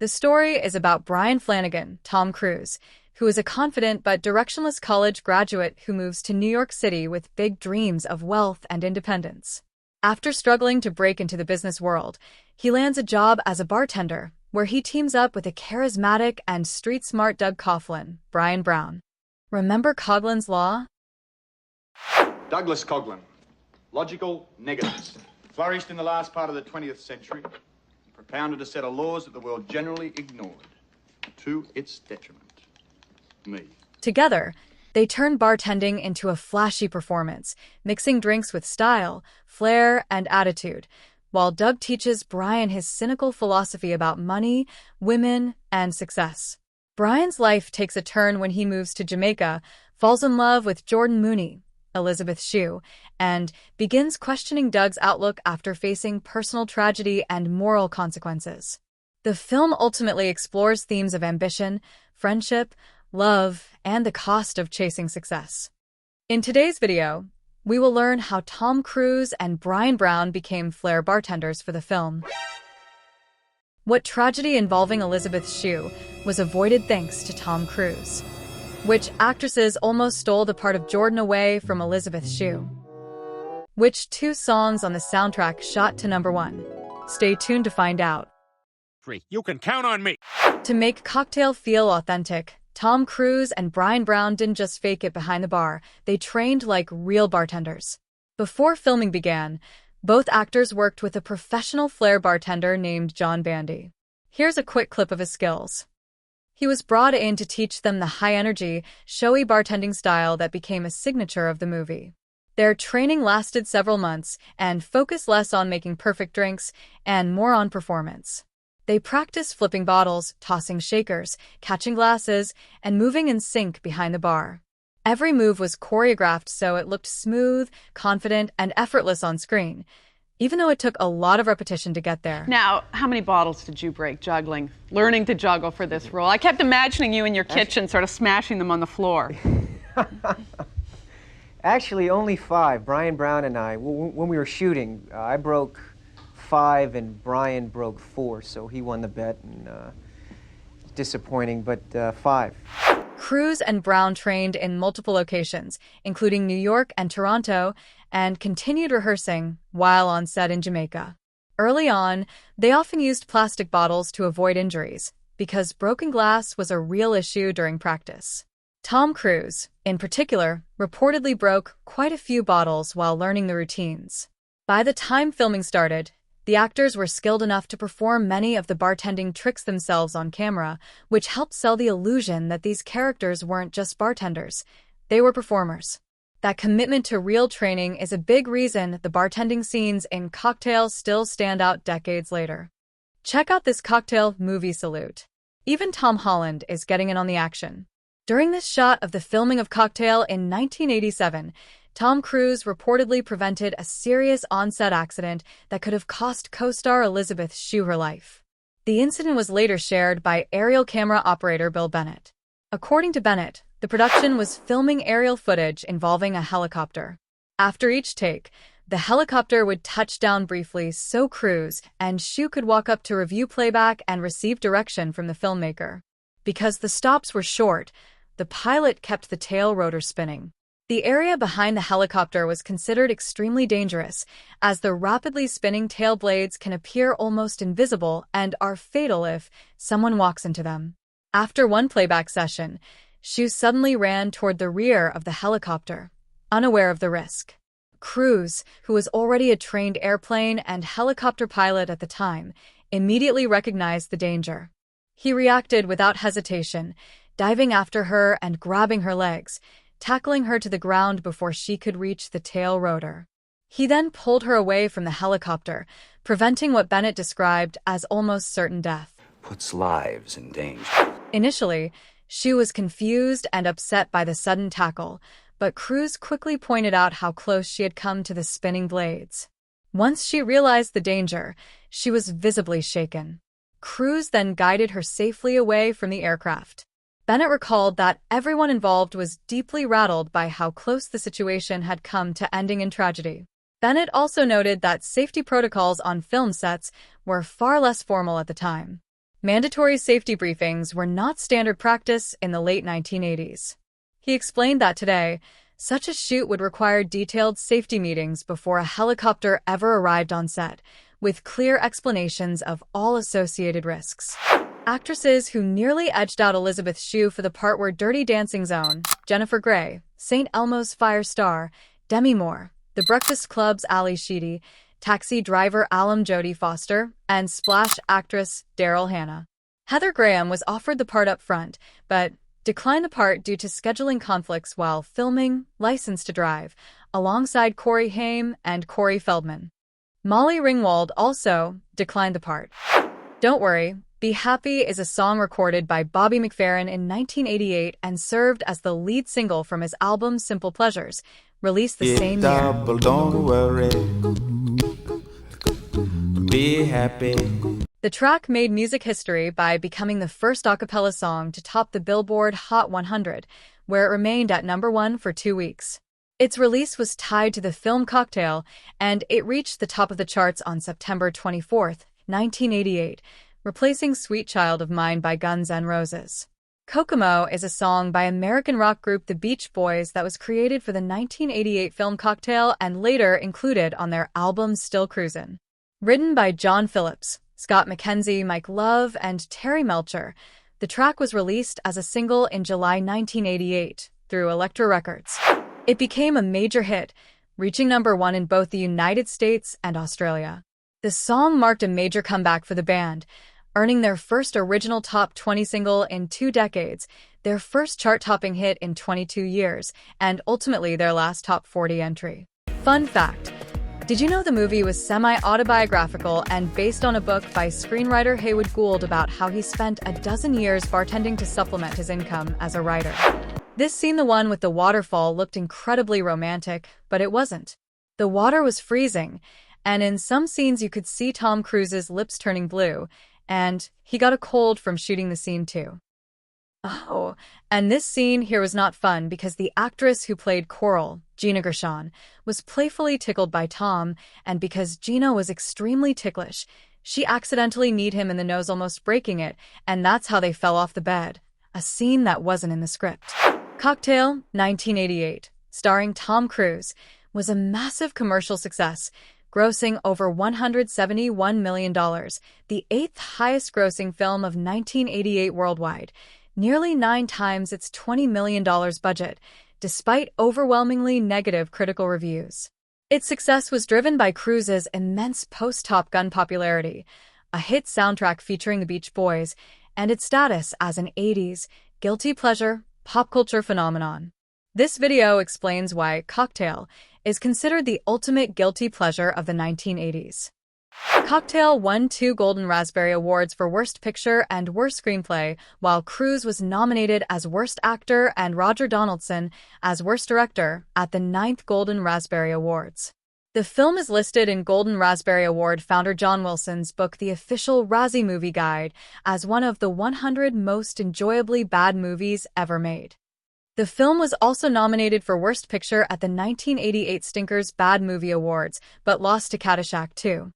The story is about Brian Flanagan, Tom Cruise, who is a confident but directionless college graduate who moves to New York City with big dreams of wealth and independence. After struggling to break into the business world, he lands a job as a bartender, where he teams up with a charismatic and street-smart Doug Coughlin, Bryan Brown. Remember Coughlin's Law? Douglas Coughlin. Logical negatives. Flourished in the last part of the 20th century. Propounded a set of laws that the world generally ignored. To its detriment. Me. Together, they turn bartending into a flashy performance, mixing drinks with style, flair, and attitude, while Doug teaches Brian his cynical philosophy about money, women, and success. Brian's life takes a turn when he moves to Jamaica, falls in love with Jordan Mooney, Elizabeth Shue, and begins questioning Doug's outlook after facing personal tragedy and moral consequences. The film ultimately explores themes of ambition, friendship, love, and the cost of chasing success. In today's video, we will learn how Tom Cruise and Bryan Brown became flair bartenders for the film. What tragedy involving Elizabeth Shue was avoided thanks to Tom Cruise? Which actresses almost stole the part of Jordan away from Elizabeth Shue? Which two songs on the soundtrack shot to #1? Stay tuned to find out. You can count on me. To make Cocktail feel authentic, Tom Cruise and Bryan Brown didn't just fake it behind the bar, they trained like real bartenders. Before filming began, both actors worked with a professional flair bartender named John Bandy. Here's a quick clip of his skills. He was brought in to teach them the high-energy, showy bartending style that became a signature of the movie. Their training lasted several months and focused less on making perfect drinks and more on performance. They practiced flipping bottles, tossing shakers, catching glasses, and moving in sync behind the bar. Every move was choreographed so it looked smooth, confident, and effortless on screen, even though it took a lot of repetition to get there. Now, how many bottles did you break juggling, learning to juggle for this role? I kept imagining you in your kitchen sort of smashing them on the floor. Actually, only 5. Bryan Brown and I, when we were shooting, I broke 5 and Brian broke 4, so he won the bet, and disappointing, but 5. Cruise and Brown trained in multiple locations, including New York and Toronto, and continued rehearsing while on set in Jamaica. Early on, they often used plastic bottles to avoid injuries, because broken glass was a real issue during practice. Tom Cruise, in particular, reportedly broke quite a few bottles while learning the routines. By the time filming started, the actors were skilled enough to perform many of the bartending tricks themselves on camera, which helped sell the illusion that these characters weren't just bartenders, they were performers. That commitment to real training is a big reason the bartending scenes in Cocktail still stand out decades later. Check out this Cocktail movie salute. Even Tom Holland is getting in on the action. During this shot of the filming of Cocktail in 1987, Tom Cruise reportedly prevented a serious on-set accident that could have cost co-star Elizabeth Shue her life. The incident was later shared by aerial camera operator Bill Bennett. According to Bennett, the production was filming aerial footage involving a helicopter. After each take, the helicopter would touch down briefly so Cruise and Shue could walk up to review playback and receive direction from the filmmaker. Because the stops were short, the pilot kept the tail rotor spinning. The area behind the helicopter was considered extremely dangerous, as the rapidly spinning tail blades can appear almost invisible and are fatal if someone walks into them. After one playback session, Shue suddenly ran toward the rear of the helicopter, unaware of the risk. Cruise, who was already a trained airplane and helicopter pilot at the time, immediately recognized the danger. He reacted without hesitation, diving after her and grabbing her legs, tackling her to the ground before she could reach the tail rotor. He then pulled her away from the helicopter, preventing what Bennett described as almost certain death. Puts lives in danger. Initially, Shue was confused and upset by the sudden tackle, but Cruise quickly pointed out how close she had come to the spinning blades. Once she realized the danger, she was visibly shaken. Cruise then guided her safely away from the aircraft. Bennett recalled that everyone involved was deeply rattled by how close the situation had come to ending in tragedy. Bennett also noted that safety protocols on film sets were far less formal at the time. Mandatory safety briefings were not standard practice in the late 1980s. He explained that today, such a shoot would require detailed safety meetings before a helicopter ever arrived on set, with clear explanations of all associated risks. Actresses who nearly edged out Elizabeth Shue for the part were Dirty Dancing's own Jennifer Grey, St. Elmo's Fire star Demi Moore, The Breakfast Club's Ali Sheedy, Taxi driver alum Jodie Foster, and Splash actress Daryl Hannah. Heather Graham was offered the part up front, but declined the part due to scheduling conflicts while filming License to Drive, alongside Corey Haim and Corey Feldman. Molly Ringwald also declined the part. Don't Worry, Be Happy is a song recorded by Bobby McFerrin in 1988 and served as the lead single from his album Simple Pleasures, released the same year. Don't worry, be happy. The track made music history by becoming the first a cappella song to top the Billboard Hot 100, where it remained at #1 for 2 weeks. Its release was tied to the film Cocktail, and it reached the top of the charts on September 24, 1988, replacing Sweet Child of Mine by Guns N' Roses. Kokomo is a song by American rock group The Beach Boys that was created for the 1988 film Cocktail and later included on their album Still Cruisin'. Written by John Phillips, Scott McKenzie, Mike Love, and Terry Melcher, the track was released as a single in July 1988 through Elektra Records. It became a major hit, reaching #1 in both the United States and Australia. The song marked a major comeback for the band, earning their first original top 20 single in 2 decades, their first chart-topping hit in 22 years, and ultimately their last top 40 entry. Fun fact: did you know the movie was semi-autobiographical and based on a book by screenwriter Haywood Gould about how he spent a dozen years bartending to supplement his income as a writer? This scene, the one with the waterfall, looked incredibly romantic, but it wasn't. The water was freezing, and in some scenes you could see Tom Cruise's lips turning blue, and he got a cold from shooting the scene too. Oh, and this scene here was not fun because the actress who played Coral, Gina Gershon, was playfully tickled by Tom, and because Gina was extremely ticklish, she accidentally kneed him in the nose, almost breaking it, and that's how they fell off the bed, a scene that wasn't in the script. Cocktail, 1988, starring Tom Cruise, was a massive commercial success, grossing over $171 million, the 8th highest-grossing film of 1988 worldwide, nearly 9 times its $20 million budget, despite overwhelmingly negative critical reviews. Its success was driven by Cruise's immense post-Top Gun popularity, a hit soundtrack featuring the Beach Boys, and its status as an 80s guilty pleasure pop culture phenomenon. This video explains why Cocktail is considered the ultimate guilty pleasure of the 1980s. Cocktail won 2 Golden Raspberry Awards for Worst Picture and Worst Screenplay, while Cruise was nominated as Worst Actor and Roger Donaldson as Worst Director at the 9th Golden Raspberry Awards. The film is listed in Golden Raspberry Award founder John Wilson's book The Official Razzie Movie Guide as one of the 100 most enjoyably bad movies ever made. The film was also nominated for Worst Picture at the 1988 Stinkers Bad Movie Awards, but lost to Caddyshack 2.